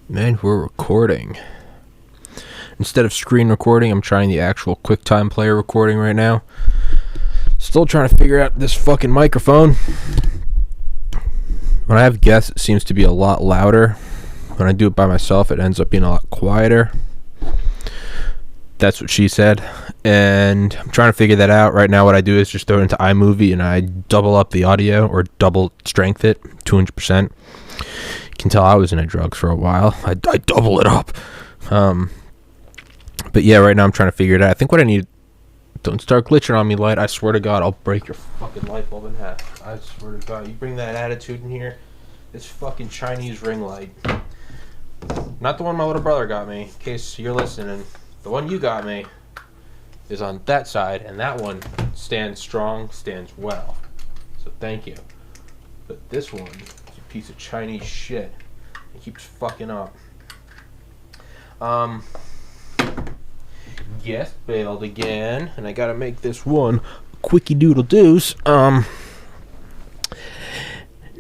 Man, we're recording. Instead of screen recording, I'm trying the actual QuickTime Player recording right now. Still trying to figure out this fucking microphone. When I have guests, it seems to be a lot louder. When I do it by myself, it ends up being a lot quieter. That's what she said. And I'm trying to figure that out. Right now, what I do is just throw it into iMovie and I double up the audio or double strength it, 200%. You can tell I was into drugs for a while. I double it up. But yeah, right now I'm trying to figure it out. I think what I need... Don't start glitching on me, light. I swear to God, I'll break your fucking light bulb in half. I swear to God. You bring that attitude in here, this fucking Chinese ring light. Not the one my little brother got me, in case you're listening. The one you got me is on that side, and that one stands strong, stands well. So thank you. But this one is a piece of Chinese shit. It keeps fucking up. Yes, bailed again, and I gotta make this one quickie doodle deuce.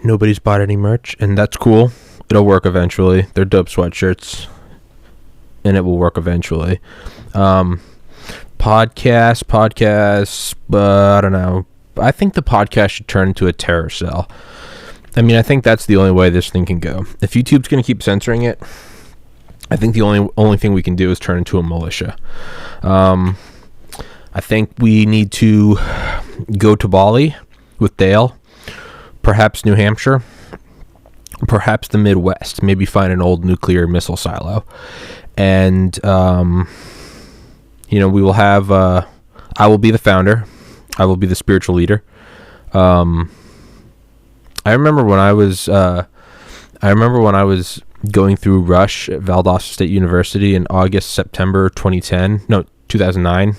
Nobody's bought any merch, and that's cool. It'll work eventually. They're dope sweatshirts, and it will work eventually. Podcasts, I don't know. I think the podcast should turn into a terror cell. I mean, I think that's the only way this thing can go. If YouTube's gonna keep censoring it, I think the only thing we can do is turn into a militia. I think we need to go to Bali with Dale, perhaps New Hampshire, perhaps the Midwest, maybe find an old nuclear missile silo. And, we will have, I will be the founder. I will be the spiritual leader. I remember when I was going through Rush at Valdosta State University in September 2009.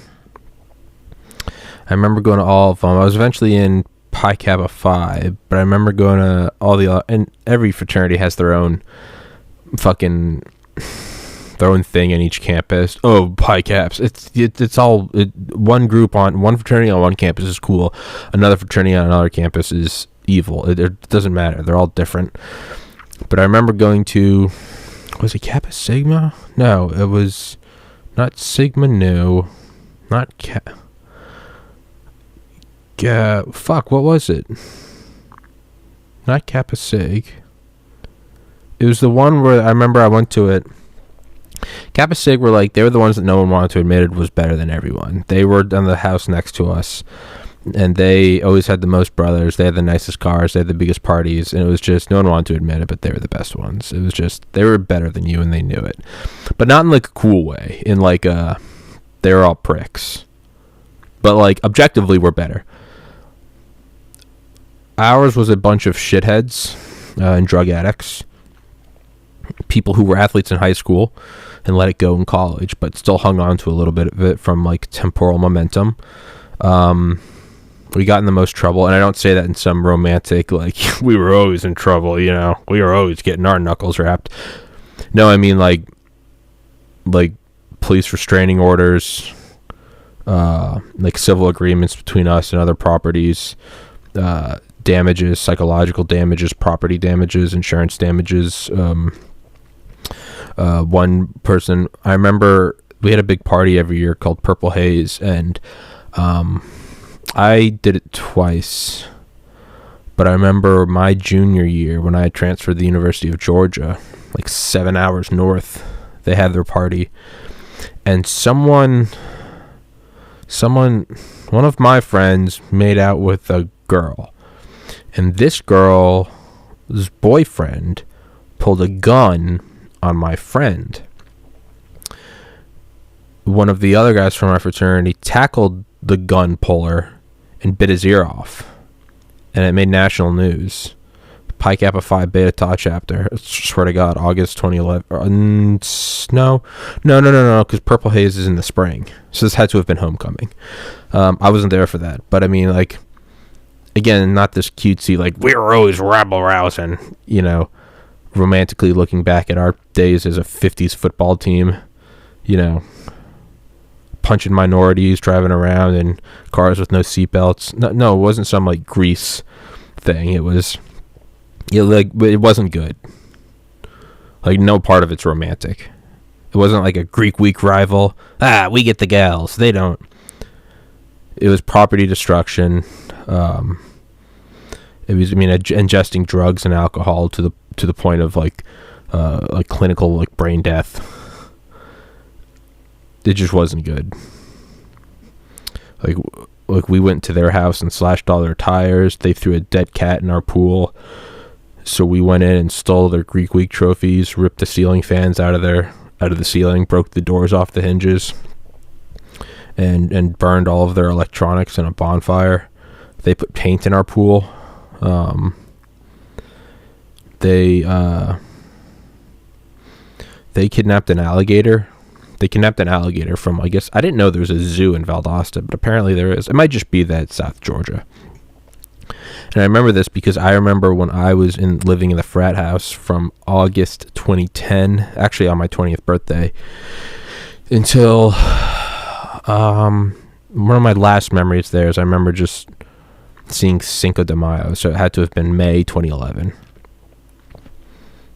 I remember going to all of them. I was eventually in Pi Kappa Phi, but I remember going to all the, and every fraternity has their own thing in each campus. Oh, Pi Caps. It's all one group on one fraternity on one campus is cool. Another fraternity on another campus is evil. It doesn't matter. They're all different. But I remember going to, was it Kappa Sigma? No, it was not Sigma. No, not fuck, what was it? Not Kappa Sig. It was the one where I remember I went to it. Kappa Sig were they were the ones that no one wanted to admit it was better than everyone. They were on the house next to us. And they always had the most brothers. They had the nicest cars. They had the biggest parties. And it was just, no one wanted to admit it, but they were the best ones. It was just, they were better than you and they knew it. But not in a cool way. In they were all pricks. But objectively, we're better. Ours was a bunch of shitheads and drug addicts. People who were athletes in high school and let it go in college, but still hung on to a little bit of it from temporal momentum. We got in the most trouble, and I don't say that in some romantic, we were always in trouble, we were always getting our knuckles rapped. No, I mean, police restraining orders, civil agreements between us and other properties, damages, psychological damages, property damages, insurance damages. One person, I remember we had a big party every year called Purple Haze, and, I did it twice, but I remember my junior year when I transferred to the University of Georgia, 7 hours north, they had their party, and one of my friends made out with a girl, and this girl's boyfriend pulled a gun on my friend. One of the other guys from my fraternity tackled the gun puller and bit his ear off, and it made national news. Pi Kappa Phi Beta Tau chapter. I swear to God, August 2011. No, because Purple Haze is in the spring, so this had to have been homecoming. I wasn't there for that, but I mean, again, not this cutesy we were always rabble rousing, romantically looking back at our days as a 50s football team, punching minorities, driving around in cars with no seatbelts. No, it wasn't some Grease thing. It was, it wasn't good. Like, no part of it's romantic. It wasn't like a Greek week rival. We get the gals. They don't. It was property destruction. It was, ingesting drugs and alcohol to the point of like clinical like brain death. It just wasn't good. Like we went to their house and slashed all their tires. They threw a dead cat in our pool. So we went in and stole their Greek week trophies, ripped the ceiling fans out of the ceiling, broke the doors off the hinges, and burned all of their electronics in a bonfire. They put paint in our pool. They kidnapped an alligator. They kidnapped an alligator from, I guess, I didn't know there was a zoo in Valdosta, but apparently there is. It might just be that it's South Georgia. And I remember this because I remember when I was living in the frat house from August 2010, actually on my 20th birthday, until one of my last memories there is I remember just seeing Cinco de Mayo, so it had to have been May 2011.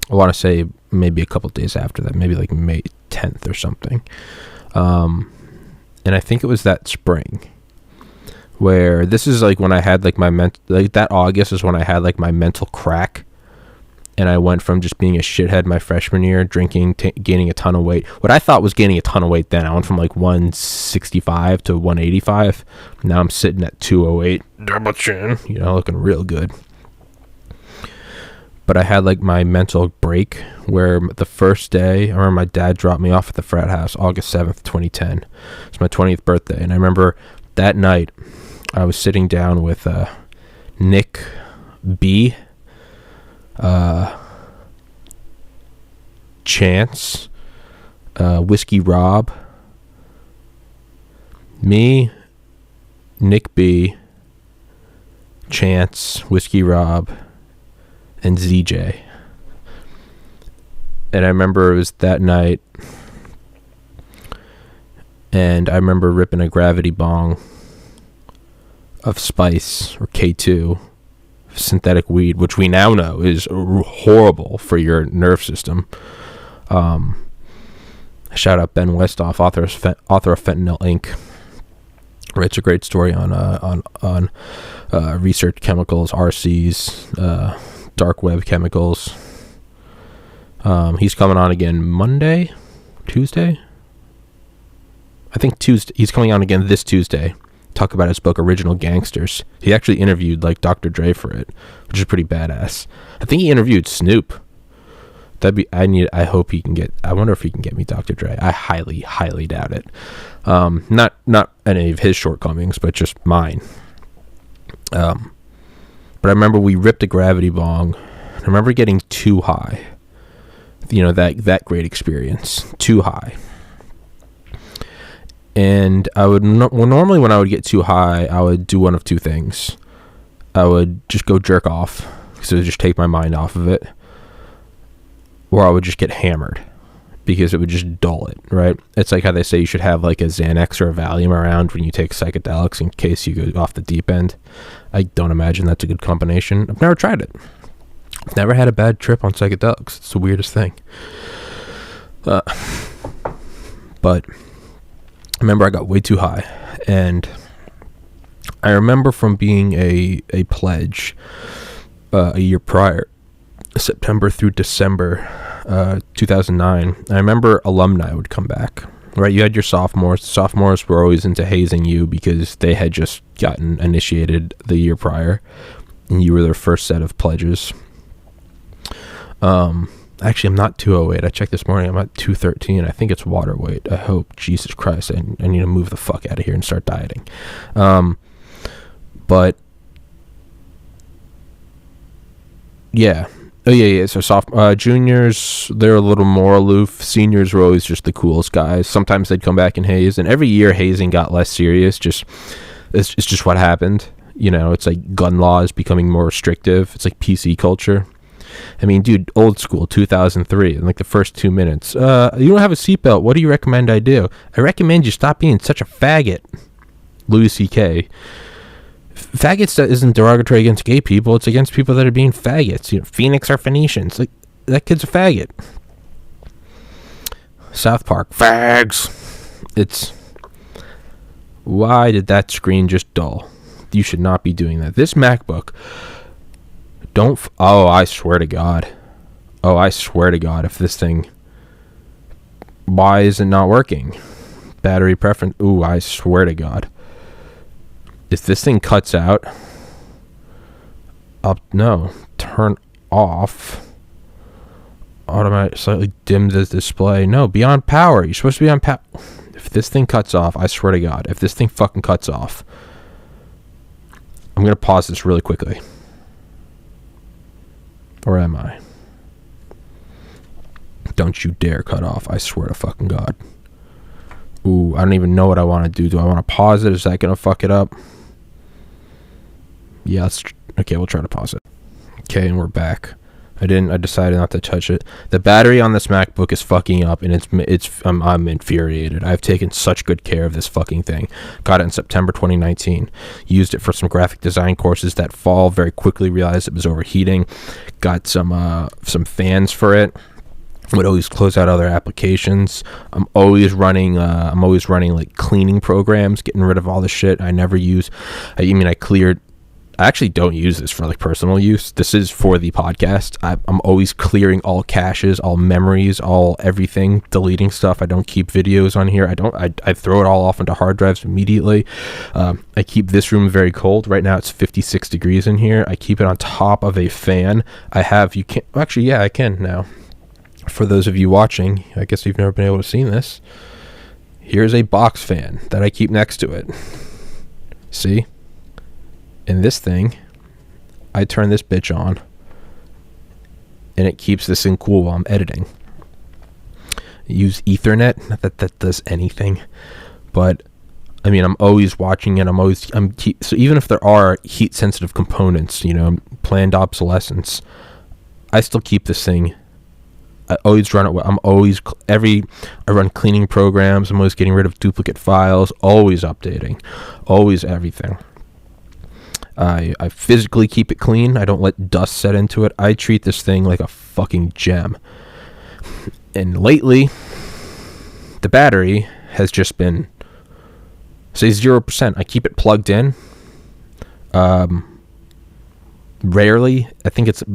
I want to say maybe a couple days after that, maybe like May 10th or something. And I think it was that spring where this is like when I had like that August is when I had like my mental crack, and I went from just being a shithead my freshman year, drinking, gaining a ton of weight. What I thought was gaining a ton of weight then, I went from like 165 to 185. Now I'm sitting at 208, double chin, looking real good. But I had like my mental break where the first day, I remember my dad dropped me off at the frat house, August 7th, 2010. It's my 20th birthday. And I remember that night I was sitting down with Nick B, Chance, Whiskey Rob, me, Nick B, Chance, Whiskey Rob, and ZJ. And I remember it was that night, and I remember ripping a gravity bong of Spice or K2 synthetic weed, which we now know is horrible for your nerve system. Shout out Ben Westhoff, author of Fentanyl Inc. Writes a great story on research chemicals, RCs, dark web chemicals. He's coming on again Tuesday. I think Tuesday. He's coming on again this Tuesday. Talk about his book Original Gangsters. He actually interviewed like Dr. Dre for it, which is pretty badass. I think he interviewed Snoop. I hope he can get. I wonder if he can get me Dr. Dre. I highly doubt it. Not any of his shortcomings, but just mine. But I remember we ripped a gravity bong. I remember getting too high. That great experience. Too high. And I would normally when I would get too high, I would do one of two things. I would just go jerk off, because it would just take my mind off of it, or I would just get hammered, because it would just dull it. Right? It's like how they say you should have like a Xanax or a Valium around when you take psychedelics in case you go off the deep end. I don't imagine that's a good combination. I've never tried it. I've never had a bad trip on psychedelics. It's the weirdest thing. But I remember I got way too high, and I remember from being a pledge a year prior, September through December 2009, I remember alumni would come back. Right, you had your sophomores. Sophomores were always into hazing you because they had just gotten initiated the year prior, and you were their first set of pledges. Actually, I'm not 208. I checked this morning. I'm at 213. I think it's water weight. I hope. Jesus Christ. I need to move the fuck out of here and start dieting. But yeah. Oh, yeah. So juniors, they're a little more aloof. Seniors were always just the coolest guys. Sometimes they'd come back and haze. And every year, hazing got less serious. It's just what happened. It's like gun laws becoming more restrictive. It's like PC culture. I mean, dude, old school, 2003, in like the first 2 minutes. You don't have a seatbelt. What do you recommend I do? I recommend you stop being such a faggot. Louis C.K. Faggots isn't derogatory against gay people. It's against people that are being faggots. Phoenix are Phoenicians. Like, that kid's a faggot. South Park. Fags! Why did that screen just dull? You should not be doing that. This MacBook, I swear to God. Oh, I swear to God, if this thing, why is it not working? Battery preference, ooh, I swear to God. If this thing cuts out, turn off. Automatic, slightly dim the display. No, be on power. You're supposed to be on power. If this thing cuts off, I swear to God, if this thing fucking cuts off, I'm going to pause this really quickly. Or am I? Don't you dare cut off. I swear to fucking God. Ooh, I don't even know what I want to do. Do I want to pause it? Is that going to fuck it up? Yeah, okay, we'll try to pause it. Okay, and we're back. I decided not to touch it. The battery on this MacBook is fucking up, and I'm infuriated. I've taken such good care of this fucking thing. Got it in September 2019. Used it for some graphic design courses that fall. Very quickly realized it was overheating. Got some fans for it. Would always close out other applications. I'm always running like cleaning programs, getting rid of all the shit I never use. I actually don't use this for like personal use. This is for the podcast. I'm always clearing all caches, all memories, all everything, deleting stuff. I don't keep videos on here. I throw it all off into hard drives immediately. I keep this room very cold. Right now it's 56 degrees in here. I keep it on top of a fan. I can now. For those of you watching, I guess you've never been able to see this. Here's a box fan that I keep next to it. See? And this thing, I turn this bitch on, and it keeps this thing cool while I'm editing. I use Ethernet, not that does anything, but I mean, I'm always watching it. So even if there are heat sensitive components, planned obsolescence, I still keep this thing. I always run it. I run cleaning programs. I'm always getting rid of duplicate files, always updating, always everything. I physically keep it clean. I don't let dust set into it. I treat this thing like a fucking gem. And lately, the battery has just been, say, 0%. I keep it plugged in. Rarely. Since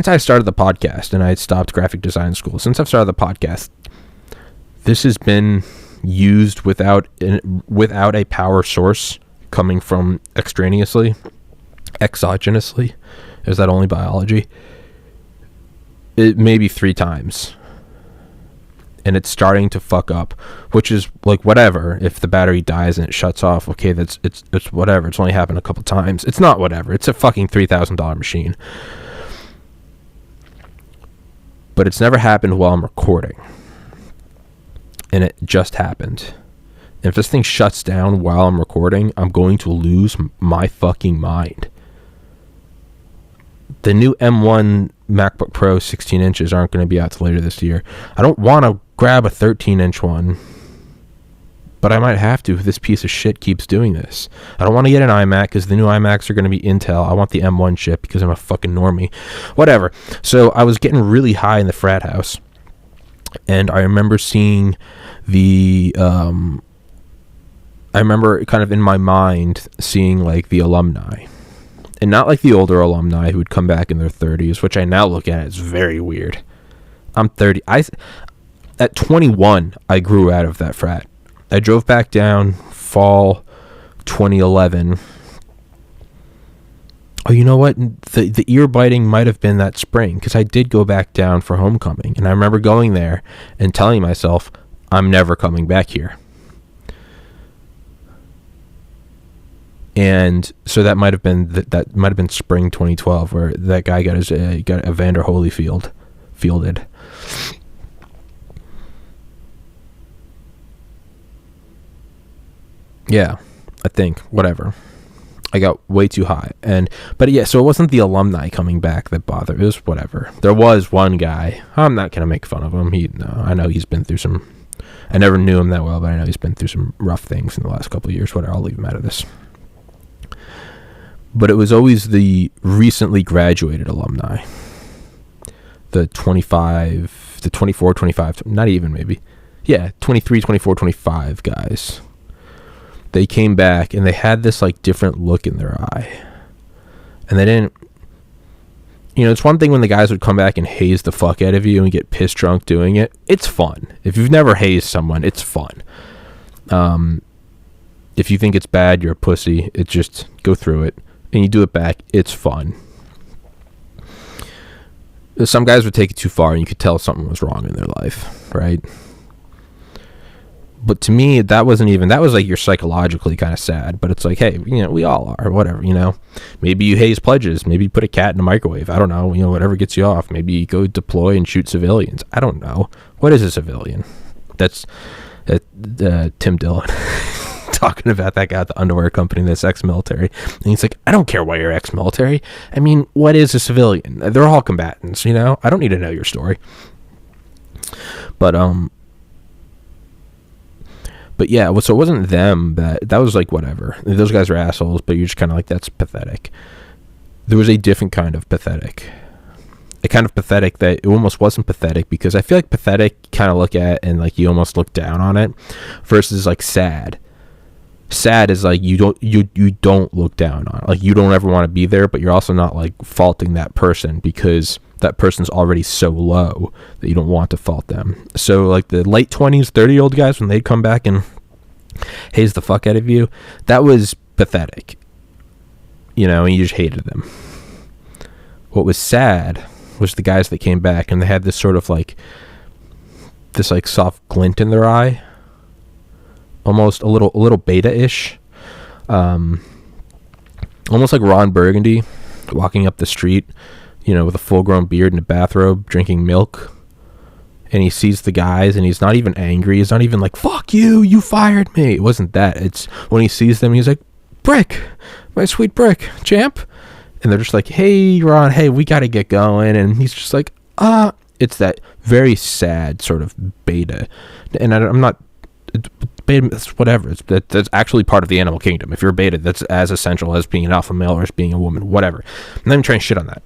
I started the podcast and I had stopped graphic design school, since I've started the podcast, this has been used without a power source coming from exogenously. Is that only biology? It maybe 3 times. And it's starting to fuck up, which is like whatever. If the battery dies and it shuts off, okay, it's whatever. It's only happened a couple times. It's not whatever. It's a fucking $3,000 machine. But it's never happened while I'm recording. And it just happened. And if this thing shuts down while I'm recording, I'm going to lose my fucking mind. The new M1 MacBook Pro 16 inches aren't going to be out till later this year. I don't want to grab a 13-inch one, but I might have to if this piece of shit keeps doing this. I don't want to get an iMac because the new iMacs are going to be Intel. I want the M1 chip because I'm a fucking normie. Whatever. So I was getting really high in the frat house, and I remember seeing I remember kind of in my mind seeing like the alumni, and not like the older alumni who would come back in their 30s, which I now look at as very weird. I'm 30. At 21, I grew out of that frat. I drove back down fall 2011. Oh, you know what? The ear biting might have been that spring, because I did go back down for homecoming, and I remember going there and telling myself, I'm never coming back here. And so that might have been spring 2012, where that guy got a Evander Holyfield fielded. Yeah, I think whatever. I got way too high, but yeah. So it wasn't the alumni coming back that bothered. It was whatever. There was one guy. I'm not gonna make fun of him. I know he's been through some. I never knew him that well, but I know he's been through some rough things in the last couple of years. Whatever. I'll leave him out of this. But it was always the recently graduated alumni, the 25 the 24, 25, not even maybe. Yeah, 23, 24, 25 guys. They came back and they had this like different look in their eye. And they didn't, it's one thing when the guys would come back and haze the fuck out of you and get pissed drunk doing it. It's fun. If you've never hazed someone, it's fun. If you think it's bad, you're a pussy. It's just go through it and you do it back. It's fun. Some guys would take it too far and you could tell something was wrong in their life, right? But to me, that was like you're psychologically kind of sad, but it's like, hey, we all are, whatever, maybe you haze pledges, maybe you put a cat in a microwave. I don't know, whatever gets you off. Maybe you go deploy and shoot civilians. I don't know. What is a civilian? That's Tim Dillon talking about that guy at the underwear company that's ex-military. And he's like, I don't care why you're ex-military. I mean, what is a civilian? They're all combatants, I don't need to know your story. But yeah, so it wasn't them that was like whatever. Those guys are assholes, but you're just kind of like, that's pathetic. There was a different kind of pathetic. A kind of pathetic that it almost wasn't pathetic, because I feel like pathetic kind of look at and like you almost look down on it, versus like sad. Sad is like you don't look down on it. Like you don't ever want to be there, but you're also not like faulting that person because that person's already so low that you don't want to fault them. So like the late 20s, 30-year-old guys, when they'd come back and haze the fuck out of you, that was pathetic. And you just hated them. What was sad was the guys that came back and they had this sort of like this like soft glint in their eye, almost a little beta-ish, almost like Ron Burgundy walking up the street, with a full-grown beard and a bathrobe, drinking milk, and he sees the guys, and he's not even angry. He's not even like, fuck you, you fired me. It wasn't that. It's when he sees them, he's like, Brick, my sweet Brick, champ. And they're just like, hey, Ron, hey, we got to get going. And he's just like, it's that very sad sort of beta. And I'm not, beta, it's whatever. That's actually part of the animal kingdom. If you're beta, that's as essential as being an alpha male or as being a woman, whatever. I'm not even trying to shit on that.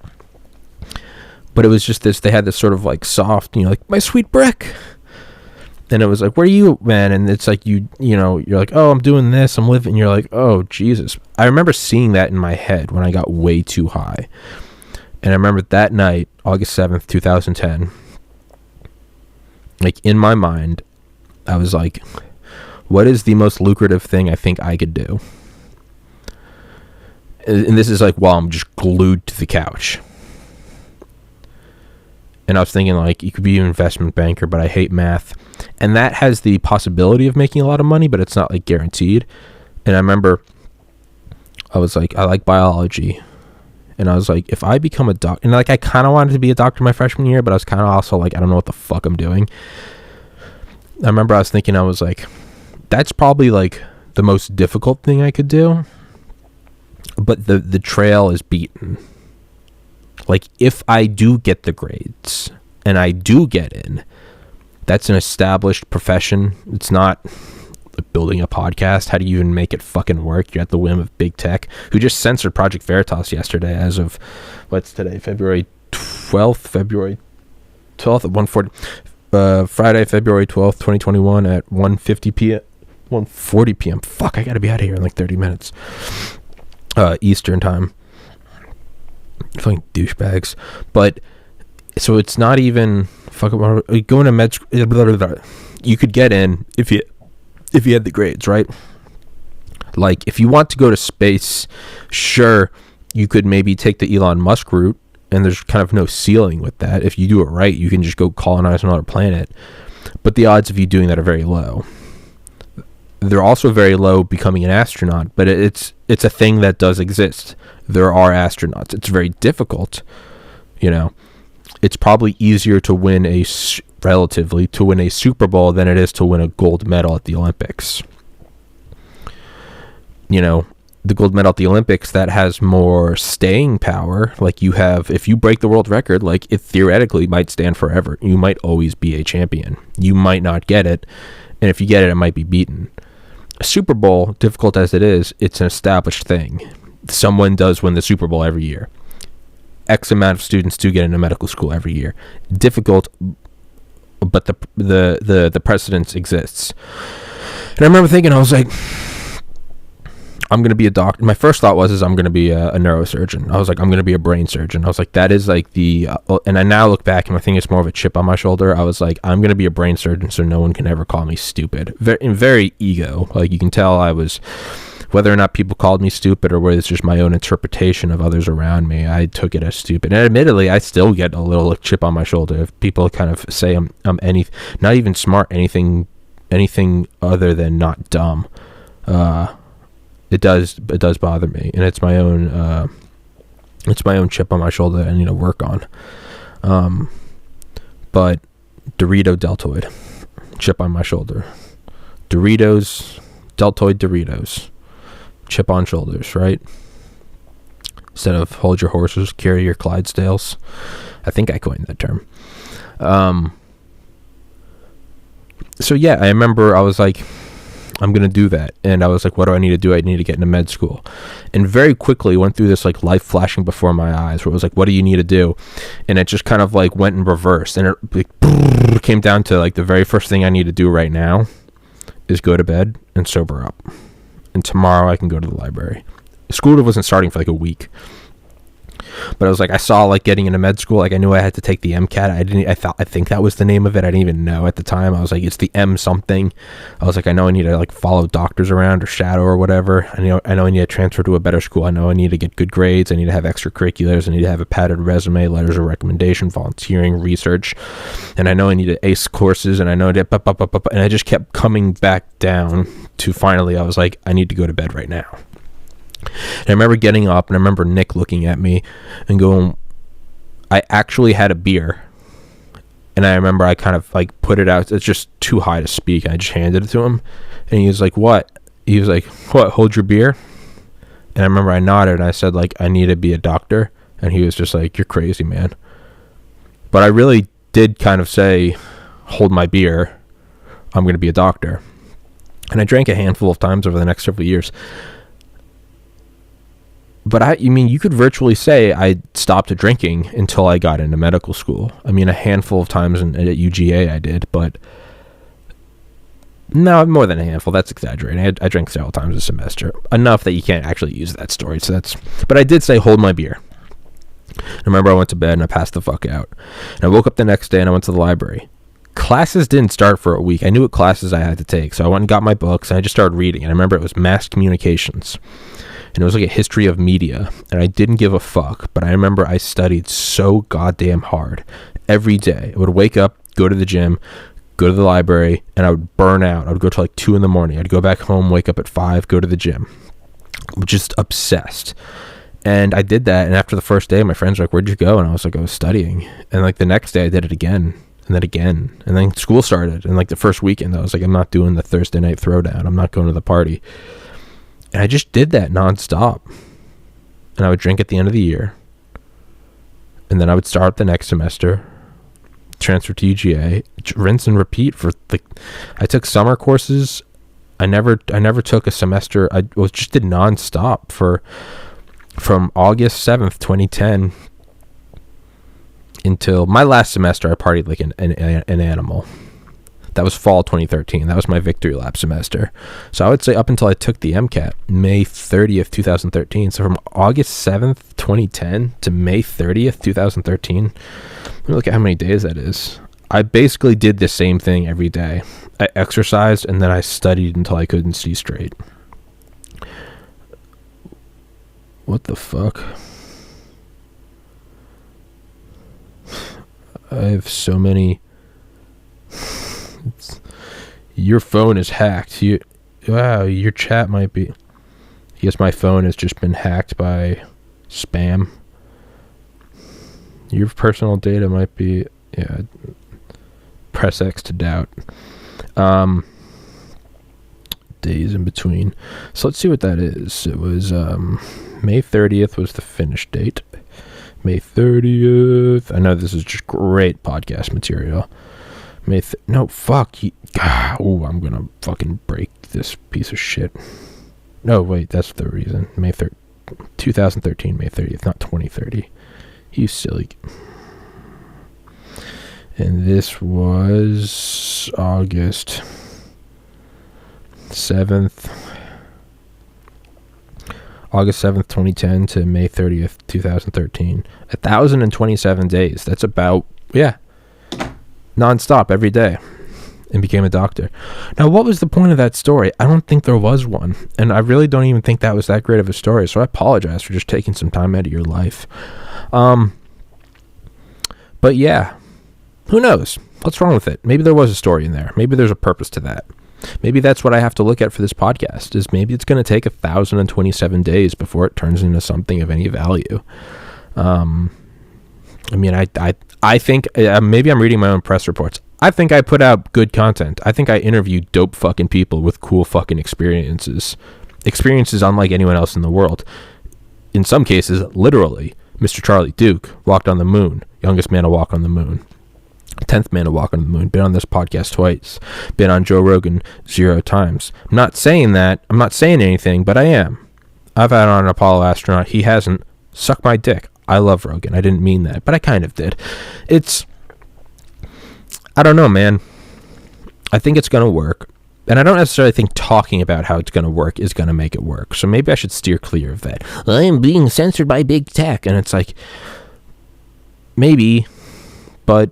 But it was just this, they had this sort of like soft, like, my sweet Brick. And it was like, where are you, man? And it's like, you're like, oh, I'm doing this, I'm living. And you're like, oh, Jesus. I remember seeing that in my head when I got way too high. And I remember that night, August 7th, 2010, like in my mind, I was like, what is the most lucrative thing I think I could do? And this is like while I'm just glued to the couch. And I was thinking, like, you could be an investment banker, but I hate math. And that has the possibility of making a lot of money, but it's not, like, guaranteed. And I remember I was like, I like biology. And I was like, if I become a doctor... And, like, I kind of wanted to be a doctor my freshman year, but I was kind of also like, I don't know what the fuck I'm doing. I remember I was thinking, I was like, that's probably, like, the most difficult thing I could do. But the trail is beaten. Like, if I do get the grades and I do get in, that's an established profession. It's not building a podcast. How do you even make it fucking work? You're at the whim of big tech, who just censored Project Veritas yesterday as of, what's today, February 12th at 1:40, Friday, February 12th, 2021 at 1:50 p.m., 1:40 p.m. Fuck, I gotta be out of here in like 30 minutes. Eastern time. Fucking douchebags. But so it's not even going to med school. You could get in if you had the grades, right? Like, if you want to go to space, sure, you could maybe take the Elon Musk route, and there's kind of no ceiling with that. If you do it right, you can just go colonize another planet. But the odds of you doing that are very low. They're also very low becoming an astronaut, but it's a thing that does exist. There are astronauts. It's very difficult, It's probably easier to win relatively to win a Super Bowl than it is to win a gold medal at the Olympics. The gold medal at the Olympics, that has more staying power. Like, you have, if you break the world record, like, it theoretically might stand forever. You might always be a champion. You might not get it, and if you get it, it might be beaten. A Super Bowl, difficult as it is, it's an established thing. Someone does win the Super Bowl every year. X amount of students do get into medical school every year. Difficult, but the precedence exists. And I remember thinking, I was like, I'm going to be a doctor. My first thought was, I'm going to be a neurosurgeon. I was like, I'm going to be a brain surgeon. I was like, that is like and I now look back and I think it's more of a chip on my shoulder. I was like, I'm going to be a brain surgeon so no one can ever call me stupid. Very ego. Like, you can tell I was, whether or not people called me stupid or whether it's just my own interpretation of others around me, I took it as stupid. And admittedly, I still get a little chip on my shoulder if people kind of say I'm not even smart, anything other than not dumb. It does bother me, and it's my own chip on my shoulder that I need to work on. But Dorito deltoid, chip on my shoulder. Deltoid Doritos, chip on shoulders, right? Instead of hold your horses, carry your Clydesdales. I think I coined that term. So yeah, I remember I was like, I'm going to do that. And I was like, what do I need to do? I need to get into med school. And very quickly went through this like life flashing before my eyes where it was like, what do you need to do? And it just kind of like went in reverse. And it like, came down to like the very first thing I need to do right now is go to bed and sober up. And tomorrow I can go to the library. School wasn't starting for like a week. But I was like, I saw like getting into med school. Like, I knew I had to take the MCAT. I think that was the name of it. I didn't even know at the time. I was like, it's the M something. I was like, I know I need to like follow doctors around or shadow or whatever. I know I need to transfer to a better school. I know I need to get good grades. I need to have extracurriculars. I need to have a padded resume, letters of recommendation, volunteering, research. And I know I need to ace courses. And I know that, and I just kept coming back down to finally, I was like, I need to go to bed right now. And I remember getting up, and I remember Nick looking at me and going, I actually had a beer. And I remember I kind of like put it out. It's just too high to speak. And I just handed it to him. And he was like, what? He was like, what? Hold your beer? And I remember I nodded and I said, like, I need to be a doctor. And he was just like, you're crazy, man. But I really did kind of say, hold my beer. I'm going to be a doctor. And I drank a handful of times over the next several years. But you could virtually say I stopped drinking until I got into medical school. I mean, a handful of times at UGA I did, but no, more than a handful. That's exaggerating. I drank several times a semester, enough that you can't actually use that story. But I did say hold my beer. I remember I went to bed and I passed the fuck out. And I woke up the next day and I went to the library. Classes didn't start for a week. I knew what classes I had to take, so I went and got my books and I just started reading. And I remember it was mass communications. And it was like a history of media, and I didn't give a fuck, but I remember I studied so goddamn hard every day. I would wake up, go to the gym, go to the library, and I would burn out. I would go till like 2 a.m. I'd go back home, wake up at 5, go to the gym. Just obsessed. And I did that, and after the first day, my friends were like, where'd you go? And I was like, I was studying. And like the next day, I did it again, and then again. And then school started, and like the first weekend, I was like, I'm not doing the Thursday night throwdown. I'm not going to the party. And I just did that nonstop. And I would drink at the end of the year. And then I would start the next semester, transfer to UGA, rinse and repeat for I took summer courses. I never took a semester. I just did nonstop from August 7th, 2010 until my last semester. I partied like an animal. That was fall 2013. That was my victory lap semester. So I would say up until I took the MCAT, May 30th, 2013. So from August 7th, 2010 to May 30th, 2013. Let me look at how many days that is. I basically did the same thing every day. I exercised and then I studied until I couldn't see straight. What the fuck? I have so many... Your phone is hacked. Wow, your chat might be... I guess my phone has just been hacked by spam. Your personal data might be... Yeah. Press X to doubt. Days in between. So let's see what that is. It was May 30th was the finish date. May 30th. I know this is just great podcast material. No, fuck. I'm gonna fucking break this piece of shit. No, wait, that's the reason. 2013, May 30th, not 2030. You silly. And this was August 7th. August 7th, 2010 to May 30th, 2013. 1,027 days. That's about, nonstop every day. And became a doctor. Now, what was the point of that story? I don't think there was one. And I really don't even think that was that great of a story. So I apologize for just taking some time out of your life. But yeah, who knows? What's wrong with it? Maybe there was a story in there. Maybe there's a purpose to that. Maybe that's what I have to look at for this podcast, is maybe it's going to take 1,027 days before it turns into something of any value. I mean, I think, maybe I'm reading my own press reports. I think I put out good content. I think I interviewed dope fucking people with cool fucking experiences unlike anyone else in the world. In some cases, literally, Mr. Charlie Duke walked on the moon, youngest man to walk on the moon. 10th man to walk on the moon. Been on this podcast twice. Been on Joe Rogan 0 times. I'm not saying that. I'm not saying anything, but I am. I've had on an Apollo astronaut. He hasn't. Suck my dick. I love Rogan. I didn't mean that, but I kind of did. I don't know, man. I think it's going to work. And I don't necessarily think talking about how it's going to work is going to make it work. So maybe I should steer clear of that. I am being censored by big tech. And it's like, maybe, but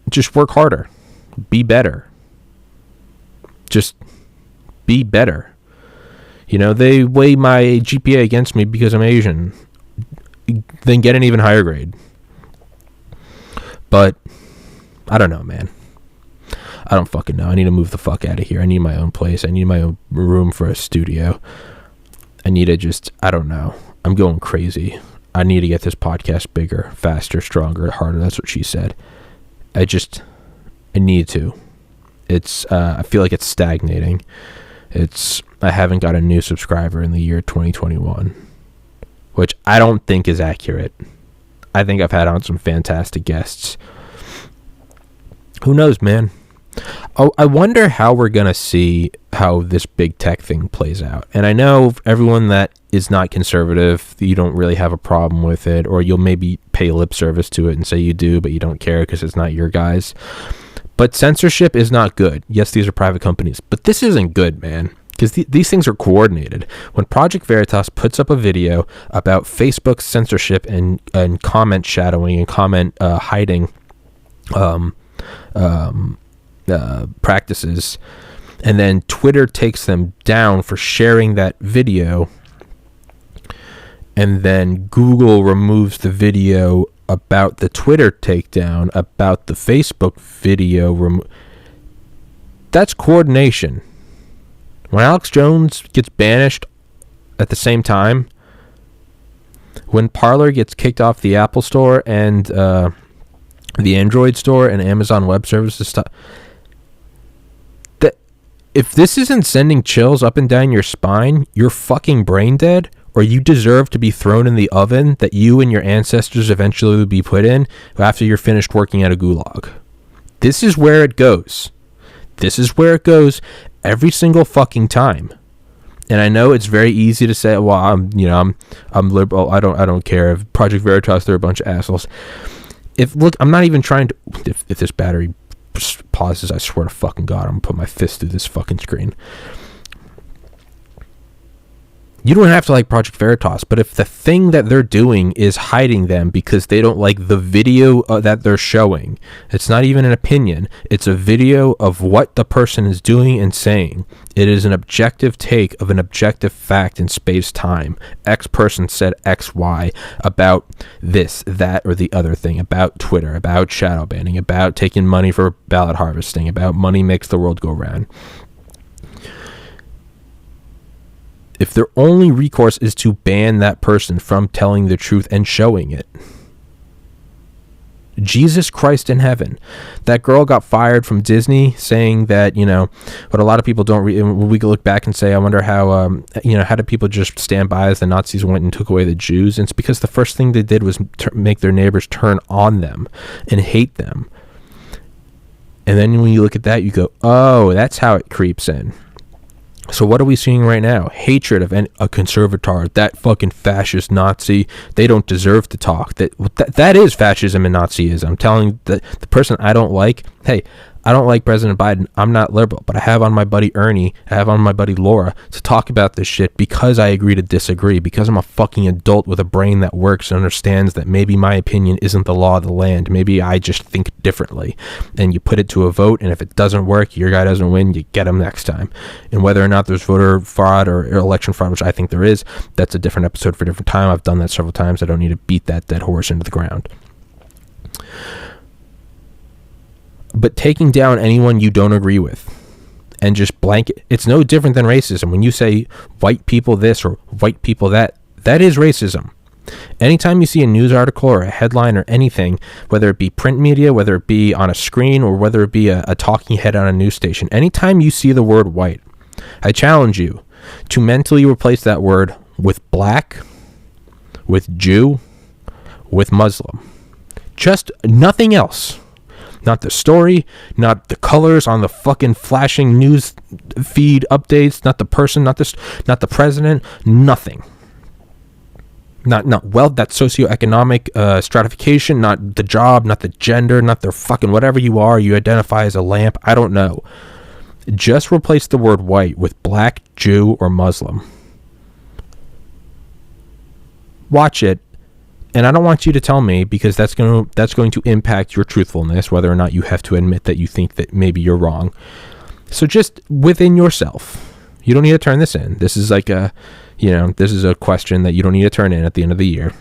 just work harder. Be better. Just be better. You know, they weigh my GPA against me because I'm Asian. Then get an even higher grade. But I don't know, man. I don't fucking know. I need to move the fuck out of here. I need my own place. I need my own room for a studio. I need to I don't know. I'm going crazy. I need to get this podcast bigger, faster, stronger, harder. That's what she said. I need to. I feel like it's stagnating. I haven't got a new subscriber in the year 2021, which I don't think is accurate. I think I've had on some fantastic guests. Who knows, man? Oh, I wonder how we're going to see how this big tech thing plays out. And I know everyone that is not conservative, you don't really have a problem with it, or you'll maybe pay lip service to it and say you do, but you don't care because it's not your guys. But censorship is not good. Yes, these are private companies, but this isn't good, man, because these things are coordinated. When Project Veritas puts up a video about Facebook's censorship and comment shadowing and comment hiding practices, and then Twitter takes them down for sharing that video, and then Google removes the video about the Twitter takedown, about the Facebook video that's coordination. When Alex Jones gets banished at the same time, when Parler gets kicked off the Apple Store and the Android Store and Amazon Web Services stuff, if this isn't sending chills up and down your spine, you're fucking brain dead, or you deserve to be thrown in the oven that you and your ancestors eventually will be put in after you're finished working at a gulag. This is where it goes. This is where it goes every single fucking time. And I know it's very easy to say, well, I'm liberal. I don't care. If Project Veritas, they're a bunch of assholes. I'm not even trying to. If this battery pauses, I swear to fucking God, I'm gonna put my fist through this fucking screen. You don't have to like Project Veritas, but if the thing that they're doing is hiding them because they don't like the video that they're showing, it's not even an opinion. It's a video of what the person is doing and saying. It is an objective take of an objective fact in space-time. X person said X, Y about this, that, or the other thing, about Twitter, about shadow banning, about taking money for ballot harvesting, about money makes the world go round. If their only recourse is to ban that person from telling the truth and showing it. Jesus Christ in heaven. That girl got fired from Disney saying that, but a lot of people don't we can look back and say, I wonder how, how did people just stand by as the Nazis went and took away the Jews? And it's because the first thing they did was make their neighbors turn on them and hate them. And then when you look at that, you go, oh, that's how it creeps in. So what are we seeing right now? Hatred of a conservator, that fucking fascist Nazi. They don't deserve to talk. That is fascism and Nazism. I'm telling the person I don't like, hey, I don't like President Biden. I'm not liberal, but I have on my buddy Ernie, I have on my buddy Laura to talk about this shit because I agree to disagree, because I'm a fucking adult with a brain that works and understands that maybe my opinion isn't the law of the land. Maybe I just think differently. And you put it to a vote, and if it doesn't work, your guy doesn't win, you get him next time. And whether or not there's voter fraud or election fraud, which I think there is, that's a different episode for a different time. I've done that several times. I don't need to beat that dead horse into the ground. But taking down anyone you don't agree with and just blanket, it's no different than racism. When you say white people this or white people that, that is racism. Anytime you see a news article or a headline or anything, whether it be print media, whether it be on a screen, or whether it be a talking head on a news station, anytime you see the word white, I challenge you to mentally replace that word with black, with Jew, with Muslim. Just nothing else. Not the story, not the colors on the fucking flashing news feed updates, not the person, not the president, nothing. Not that socioeconomic stratification, not the job, not the gender, not their fucking whatever you are, you identify as a lamp, I don't know. Just replace the word white with black, Jew, or Muslim. Watch it. And I don't want you to tell me, because that's going to impact your truthfulness, whether or not you have to admit that you think that maybe you're wrong. So just within yourself, you don't need to turn this in. This is like this is a question that you don't need to turn in at the end of the year.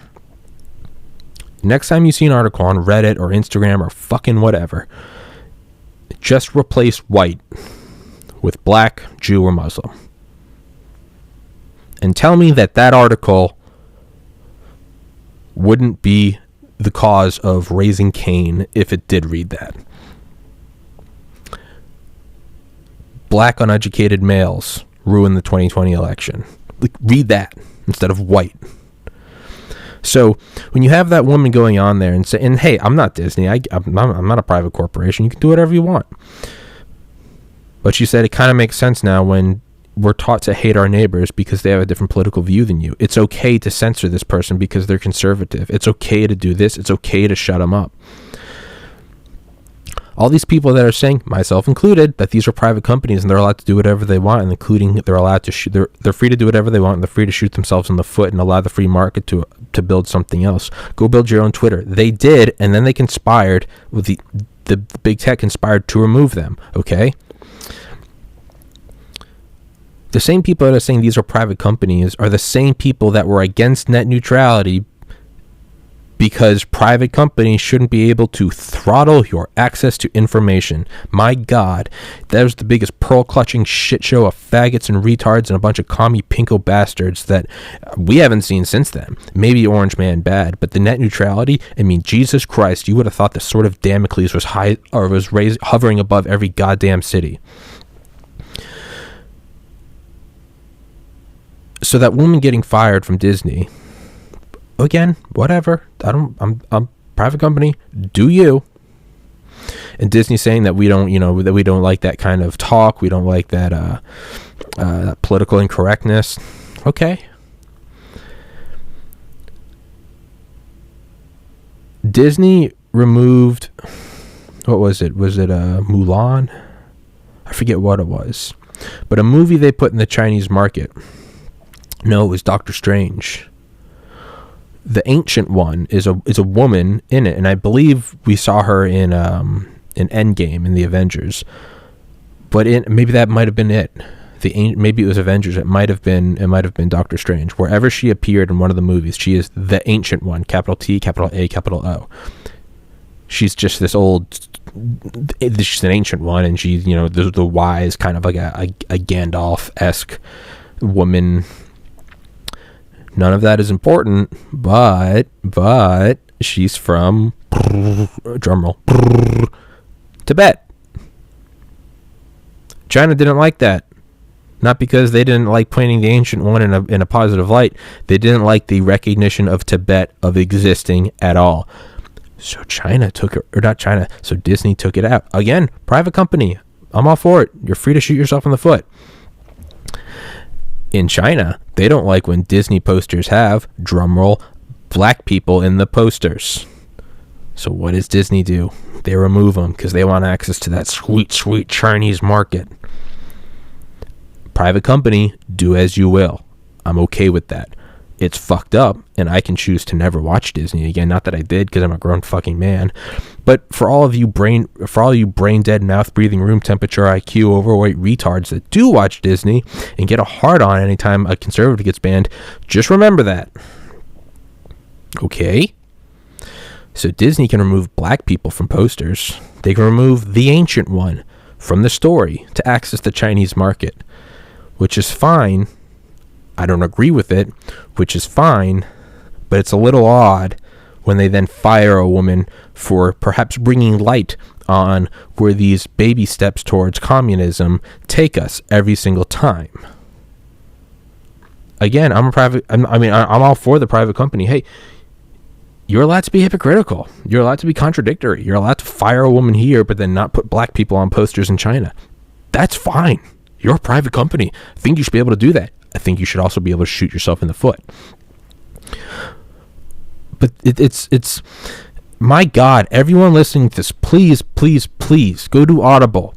Next time you see an article on Reddit or Instagram or fucking whatever, just replace white with black, Jew, or Muslim. And tell me that article wouldn't be the cause of raising Cain if it did read that. Black uneducated males ruin the 2020 election. Like, read that instead of white. So when you have that woman going on there and saying, hey, I'm not Disney, I'm not a private corporation, you can do whatever you want. But she said it kind of makes sense now when we're taught to hate our neighbors because they have a different political view than you. It's okay to censor this person because they're conservative. It's okay to do this. It's okay to shut them up. All these people that are saying, myself included, that these are private companies and they're allowed to do whatever they want, and including they're allowed to shoot, they're free to do whatever they want, and they're free to shoot themselves in the foot and allow the free market to build something else. Go build your own Twitter. They did, and then they conspired with the big tech conspired to remove them. Okay. The same people that are saying these are private companies are the same people that were against net neutrality because private companies shouldn't be able to throttle your access to information. My God, that was the biggest pearl-clutching shit show of faggots and retards and a bunch of commie pinko bastards that we haven't seen since then. Maybe Orange Man bad, but the net neutrality, I mean, Jesus Christ, you would have thought the sword of Damocles was hovering above every goddamn city. So that woman getting fired from Disney, again, whatever. I'm private company. Do you? And Disney saying that we don't, that we don't like that kind of talk. We don't like that political incorrectness. Okay. Disney removed, what was it? Was it Mulan? I forget what it was, but a movie they put in the Chinese market. No, it was Doctor Strange. The Ancient One is a woman in it, and I believe we saw her in Endgame in the Avengers. But maybe that might have been it. Maybe it was Avengers. It might have been Doctor Strange. Wherever she appeared in one of the movies, she is the Ancient One. Capital T, capital A, capital O. She's just this old. She's an ancient one, and she's the wise kind of like a Gandalf-esque woman. None of that is important, but she's from drumroll Tibet. China didn't like that. Not because they didn't like painting the Ancient One in a positive light. They didn't like the recognition of Tibet of existing at all. So so Disney took it out. Again, private company. I'm all for it. You're free to shoot yourself in the foot. In China, they don't like when Disney posters have, drumroll, black people in the posters. So what does Disney do? They remove them because they want access to that sweet, sweet Chinese market. Private company, do as you will. I'm okay with that. It's fucked up, and I can choose to never watch Disney again. Not that I did, because I'm a grown fucking man. But for all you brain dead, mouth breathing, room temperature IQ, overweight retards that do watch Disney and get a hard on anytime a conservative gets banned, just remember that. Okay? So Disney can remove black people from posters. They can remove the ancient one from the story to access the Chinese market, which is fine. I don't agree with it, which is fine, but it's a little odd when they then fire a woman for perhaps bringing light on where these baby steps towards communism take us every single time. Again, I'm all for the private company. Hey, you're allowed to be hypocritical. You're allowed to be contradictory. You're allowed to fire a woman here, but then not put black people on posters in China. That's fine. You're a private company. I think you should be able to do that. I think you should also be able to shoot yourself in the foot. But it's my God, everyone listening to this, please go to Audible.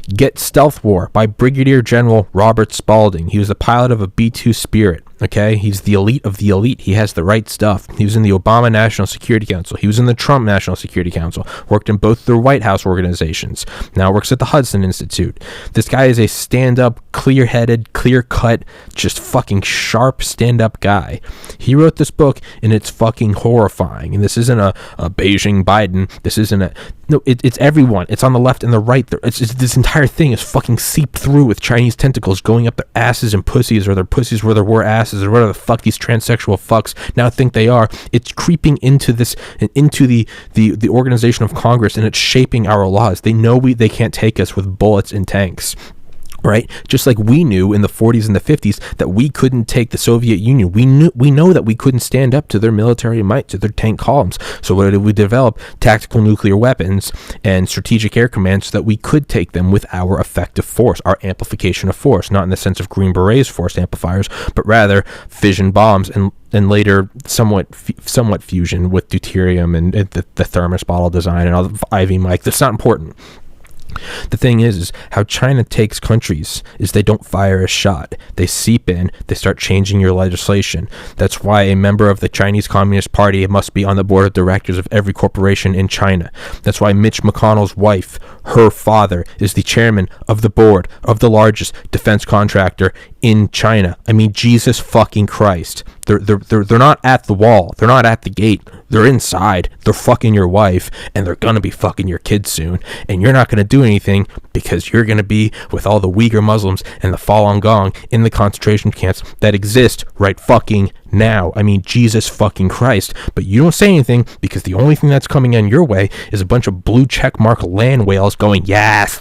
Get Stealth War by Brigadier General Robert Spalding. He was the pilot of a B-2 Spirit. Okay, he's the elite of the elite. He has the right stuff. He was in the Obama National Security Council. He was in the Trump National Security Council. Worked in both the White House organizations. Now works at the Hudson Institute. This guy is a stand-up, clear-headed, clear-cut, just fucking sharp stand-up guy. He wrote this book, and it's fucking horrifying. And this isn't a Beijing Biden. This isn't a... No, it's everyone. It's on the left and the right. This entire thing is fucking seeped through with Chinese tentacles going up their asses and pussies, or their pussies where there were asses, or whatever the fuck these transsexual fucks now think they are. It's creeping into this, into the organization of Congress, and it's shaping our laws. They know they can't take us with bullets and tanks. Right? Just like we knew in the 40s and the 50s that we couldn't take the Soviet Union. We know that we couldn't stand up to their military might, to their tank columns. So what did we develop? Tactical nuclear weapons and strategic air command so that we could take them with our effective force, our amplification of force, not in the sense of Green Berets force amplifiers, but rather fission bombs and later somewhat fusion with deuterium and the thermos bottle design and all the Ivy mic. That's not important. The thing is how China takes countries is they don't fire a shot. They seep in, they start changing your legislation. That's why a member of the Chinese Communist Party must be on the board of directors of every corporation in China. That's why Mitch McConnell's wife, her father, is the chairman of the board of the largest defense contractor in China. I mean, Jesus fucking Christ. They're not at the wall. They're not at the gate. They're inside. They're fucking your wife, and they're gonna be fucking your kids soon. And you're not gonna do anything because you're gonna be with all the Uyghur Muslims and the Falun Gong in the concentration camps that exist right fucking now. I mean, Jesus fucking Christ. But you don't say anything because the only thing that's coming in your way is a bunch of blue checkmark land whales going, yes,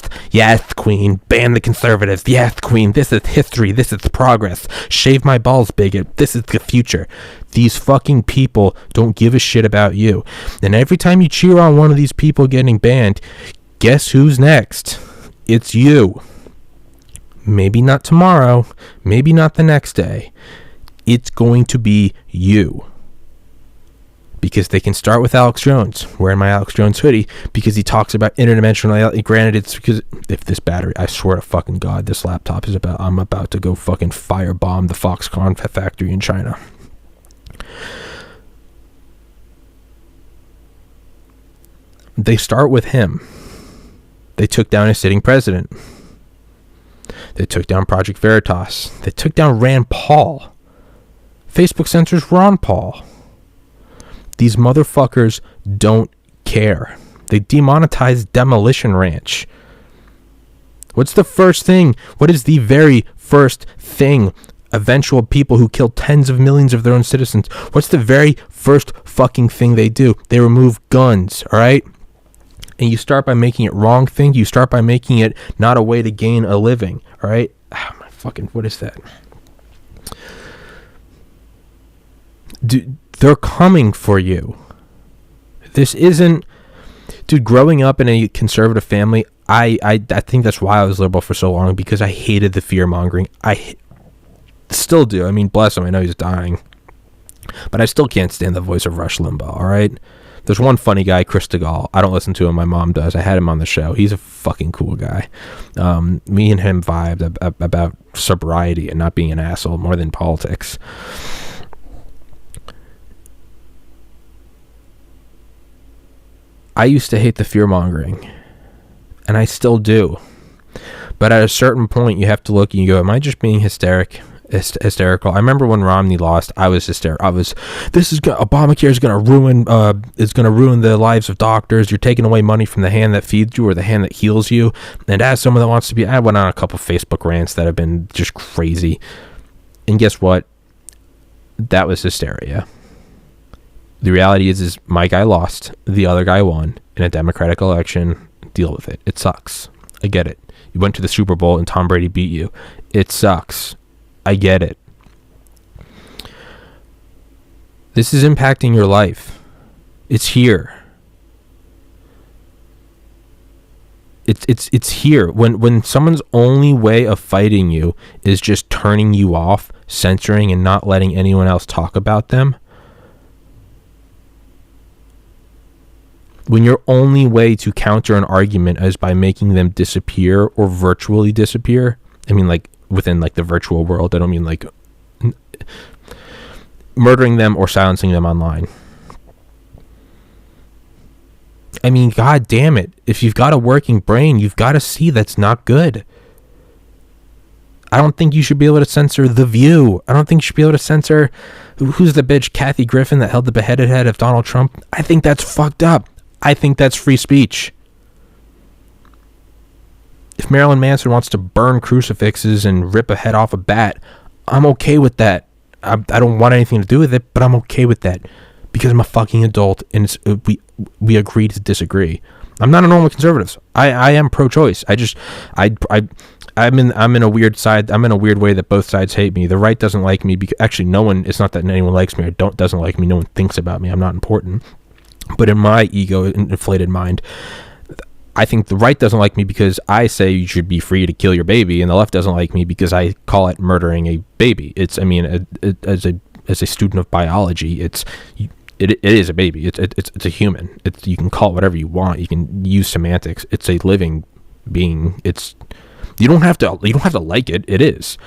queen, ban the conservatives, yes, queen, this is history, this is progress, shave my balls, bigot, this is the future. These fucking people don't give a shit about you. And every time you cheer on one of these people getting banned, guess who's next? It's you. Maybe not tomorrow, maybe not the next day. It's going to be you. Because they can start with Alex Jones, wearing my Alex Jones hoodie, because he talks about interdimensional. Granted, it's because if this battery, I swear to fucking God, this laptop is I'm about to go fucking firebomb the Foxconn factory in China. They start with him. They took down a sitting president. They took down Project Veritas. They took down Rand Paul. Facebook censors Ron Paul. These motherfuckers don't care. They demonetized Demolition Ranch. What's the first thing? What is the very first thing? Eventual people who kill tens of millions of their own citizens. What's the very first fucking thing they do? They remove guns, all right? And you start by making it wrong thing. You start by making it not a way to gain a living, all right? My fucking, what is that? Dude, they're coming for you. This isn't... Dude, growing up in a conservative family, I think that's why I was liberal for so long, because I hated the fear-mongering. Still do. I mean, bless him. I know he's dying. But I still can't stand the voice of Rush Limbaugh, all right? There's one funny guy, Chris DeGaulle. I don't listen to him. My mom does. I had him on the show. He's a fucking cool guy. Me and him vibed about sobriety and not being an asshole more than politics. I used to hate the fear-mongering, and I still do. But at a certain point, you have to look and you go, am I just being hysterical? I remember when Romney lost, I was hysterical. Obamacare is going to ruin the lives of doctors. You're taking away money from the hand that feeds you or the hand that heals you. And as someone that wants to be, I went on a couple Facebook rants that have been just crazy. And guess what? That was hysteria. The reality is my guy lost, the other guy won in a Democratic election. Deal with it. It sucks. I get it. You went to the Super Bowl and Tom Brady beat you. It sucks. I get it. This is impacting your life. It's here. It's here. When someone's only way of fighting you is just turning you off, censoring, and not letting anyone else talk about them. When your only way to counter an argument is by making them disappear or virtually disappear, I mean, like, within, like, the virtual world. I don't mean, like, murdering them or silencing them online. I mean, god damn it. If you've got a working brain, you've got to see that's not good. I don't think you should be able to censor The View. I don't think you should be able to censor, who's the bitch, Kathy Griffin, that held the beheaded head of Donald Trump. I think that's fucked up. I think that's free speech. If Marilyn Manson wants to burn crucifixes and rip a head off a bat, I'm okay with that. I don't want anything to do with it, but I'm okay with that because I'm a fucking adult and we agree to disagree. I'm not a normal conservative. I am pro-choice. I'm in a weird side. I'm in a weird way that both sides hate me. The right doesn't like me because actually no one. It's not that anyone likes me or doesn't like me. No one thinks about me. I'm not important. But in my ego-inflated mind, I think the right doesn't like me because I say you should be free to kill your baby, and the left doesn't like me because I call it murdering a baby. It's, I mean, as a student of biology, it is a baby. It's a human. You can call it whatever you want. You can use semantics. It's a living being. You don't have to like it. It is.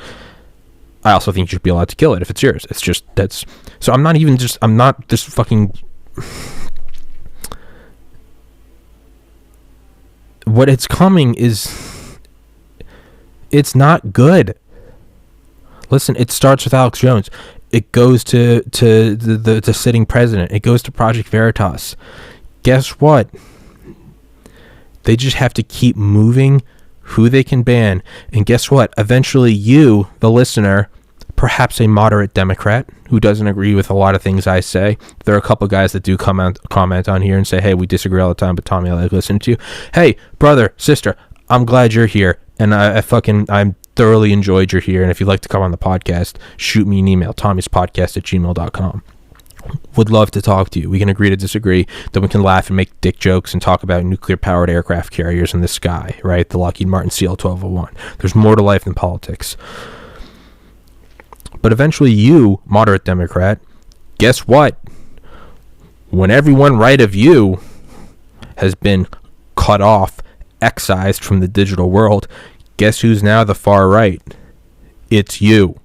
I also think you should be allowed to kill it if it's yours. It's just so I'm not just fucking. What it's coming is, it's not good. Listen, it starts with Alex Jones. It goes to the sitting president. It goes to Project Veritas. Guess what? They just have to keep moving who they can ban. And guess what? Eventually you, the listener, perhaps a moderate Democrat who doesn't agree with a lot of things I say. There are a couple guys that do comment on here and say, hey, we disagree all the time, but Tommy, I like listening to you. Hey, brother, sister, I'm glad you're here. And I'm thoroughly enjoyed you're here. And if you'd like to come on the podcast, shoot me an email, tommyspodcast@gmail.com. Would love to talk to you. We can agree to disagree. Then we can laugh and make dick jokes and talk about nuclear-powered aircraft carriers in the sky, right? The Lockheed Martin CL-1201. There's more to life than politics. But eventually you, moderate Democrat, guess what? When everyone right of you has been cut off, excised from the digital world, guess who's now the far right? It's you.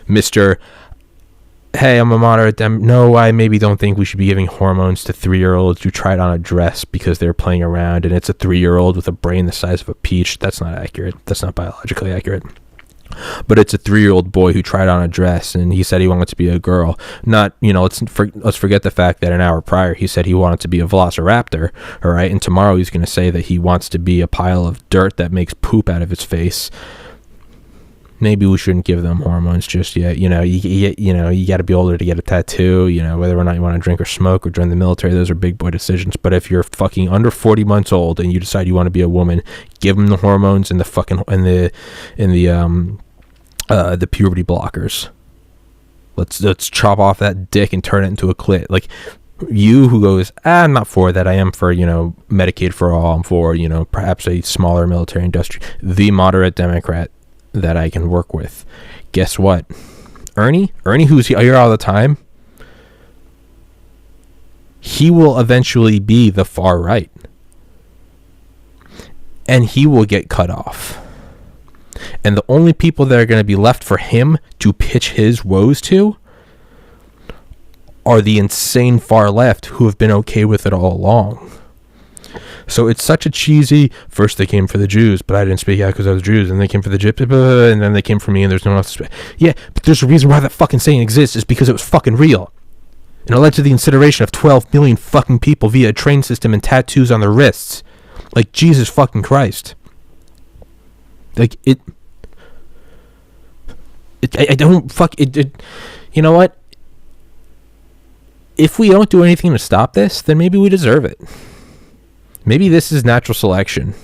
Mr. Hey, I'm a moderate No, I maybe don't think we should be giving hormones to 3-year-olds who tried on a dress because they're playing around and it's a 3-year-old with a brain the size of a peach. That's not accurate. That's not biologically accurate. But it's a 3-year-old boy who tried on a dress and he said he wanted to be a girl. Not, let's forget the fact that an hour prior he said he wanted to be a velociraptor, all right? And tomorrow he's going to say that he wants to be a pile of dirt that makes poop out of his face. Maybe we shouldn't give them hormones just yet. You got to be older to get a tattoo, whether or not you want to drink or smoke or join the military. Those are big boy decisions. But if you're fucking under 40 months old and you decide you want to be a woman, give them the hormones and the puberty blockers. Let's chop off that dick and turn it into a clit. Like you who goes, I'm not for that. I am for, Medicaid for all. I'm for, perhaps a smaller military industry. The moderate Democrat, that I can work with. Guess what? Ernie, who's here all the time, he will eventually be the far right. And he will get cut off. And the only people that are going to be left for him to pitch his woes to are the insane far left who have been okay with it all along. So it's such a cheesy, first they came for the Jews, but I didn't speak out because I was Jews, and they came for the Gypsies, and then they came for me, and there's no one else to speak. Yeah, but there's a reason why that fucking saying exists, is because it was fucking real. And it led to the incineration of 12 million fucking people via a train system and tattoos on their wrists. Like, Jesus fucking Christ. Like, I don't fuck it. You know what? If we don't do anything to stop this, then maybe we deserve it. Maybe this is natural selection.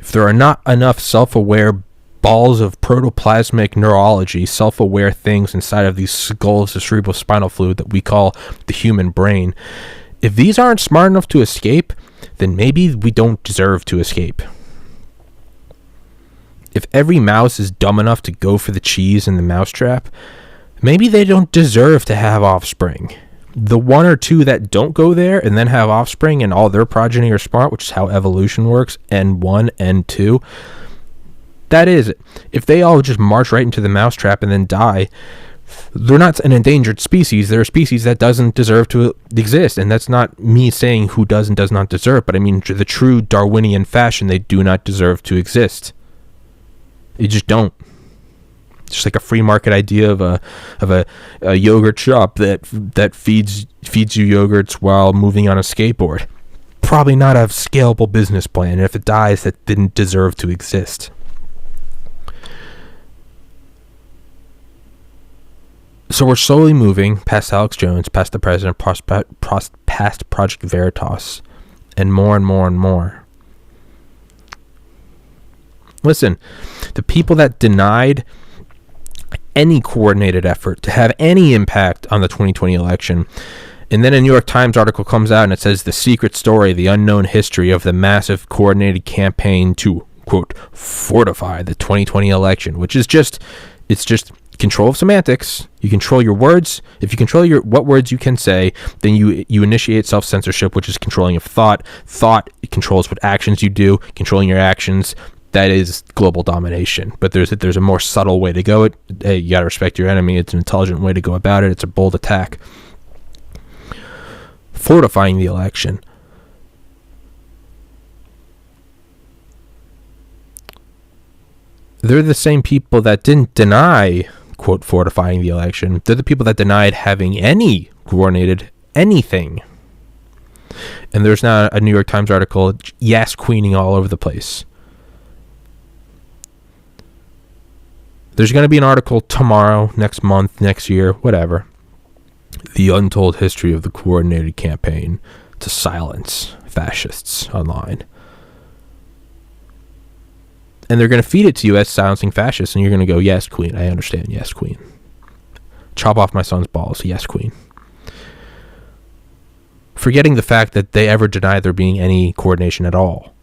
If there are not enough self-aware balls of protoplasmic neurology, self-aware things inside of these skulls of cerebrospinal fluid that we call the human brain, if these aren't smart enough to escape, then maybe we don't deserve to escape. If every mouse is dumb enough to go for the cheese in the mousetrap, maybe they don't deserve to have offspring. The one or two that don't go there and then have offspring and all their progeny are smart, which is how evolution works, N1, N2, that is it. If they all just march right into the mousetrap and then die, they're not an endangered species. They're a species that doesn't deserve to exist. And that's not me saying who does and does not deserve, but I mean the true Darwinian fashion, they do not deserve to exist. They just don't. It's just like a free market idea of a yogurt shop that feeds you yogurts while moving on a skateboard. Probably not a scalable business plan. And if it dies, that didn't deserve to exist. So we're slowly moving past Alex Jones, past the president, past Project Veritas, and more and more and more. Listen, the people that denied any coordinated effort to have any impact on the 2020 election, and then a New York Times article comes out and it says the secret story, the unknown history of the massive coordinated campaign to, quote, fortify the 2020 election, which is just control of semantics. You control your words. If you control what words you can say, then you initiate self-censorship, which is controlling of thought. Thought controls what actions you do. Controlling your actions, that is global domination. But there's a more subtle way to go. Hey, you gotta respect your enemy. It's an intelligent way to go about it. It's a bold attack. Fortifying the election. They're the same people that didn't deny, quote, fortifying the election. They're the people that denied having any coordinated anything. And there's now a New York Times article, yes, queening all over the place. There's going to be an article tomorrow, next month, next year, whatever. The untold history of the coordinated campaign to silence fascists online. And they're going to feed it to you as silencing fascists, and you're going to go, yes, queen, I understand, yes, queen. Chop off my son's balls, yes, queen. Forgetting the fact that they ever denied there being any coordination at all.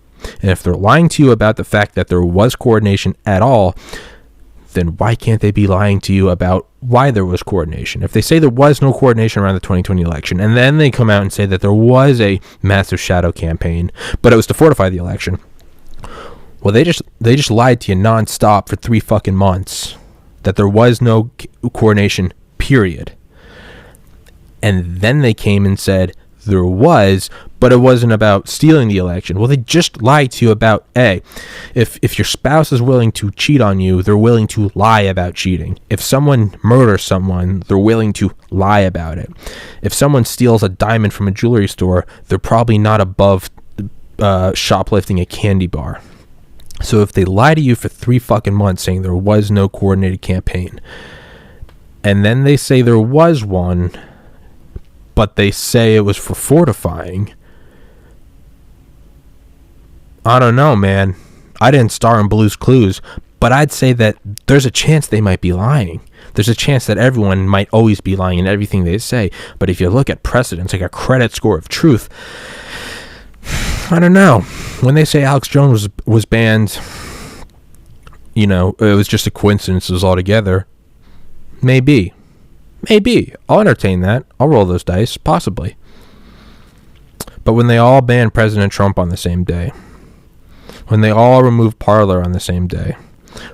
And if they're lying to you about the fact that there was coordination at all, then why can't they be lying to you about why there was coordination? If they say there was no coordination around the 2020 election, and then they come out and say that there was a massive shadow campaign, but it was to fortify the election, well, they just lied to you nonstop for 3 fucking months that there was no coordination, period. And then they came and said there was, but it wasn't about stealing the election. Well, they just lied to you about, if your spouse is willing to cheat on you, they're willing to lie about cheating. If someone murders someone, they're willing to lie about it. If someone steals a diamond from a jewelry store, they're probably not above shoplifting a candy bar. So if they lie to you for 3 fucking months saying there was no coordinated campaign, and then they say there was one, but they say it was for fortifying, I don't know, man. I didn't star in Blue's Clues, but I'd say that there's a chance they might be lying. There's a chance that everyone might always be lying in everything they say. But if you look at precedents, like a credit score of truth, I don't know. When they say Alex Jones was banned it was just a coincidence altogether. Maybe. I'll entertain that. I'll roll those dice, possibly. But when they all ban President Trump on the same day, when they all remove Parler on the same day,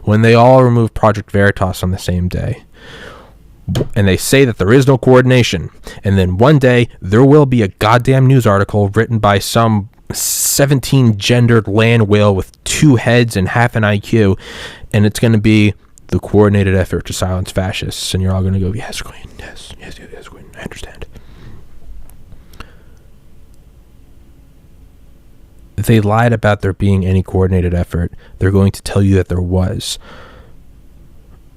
when they all remove Project Veritas on the same day, and they say that there is no coordination, and then one day there will be a goddamn news article written by some 17-gendered land whale with 2 heads and half an IQ, and it's going to be the coordinated effort to silence fascists, and you're all going to go, yes, Queen, yes, Queen, I understand. If they lied about there being any coordinated effort, they're going to tell you that there was,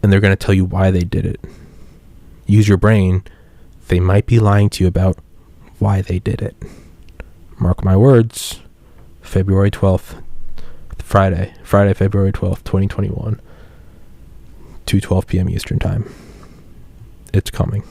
and they're going to tell you why they did it. Use your brain. They might be lying to you about why they did it. Mark my words. February 12th, Friday, February 12th, 2021, 2:12 p.m. Eastern Time. It's coming.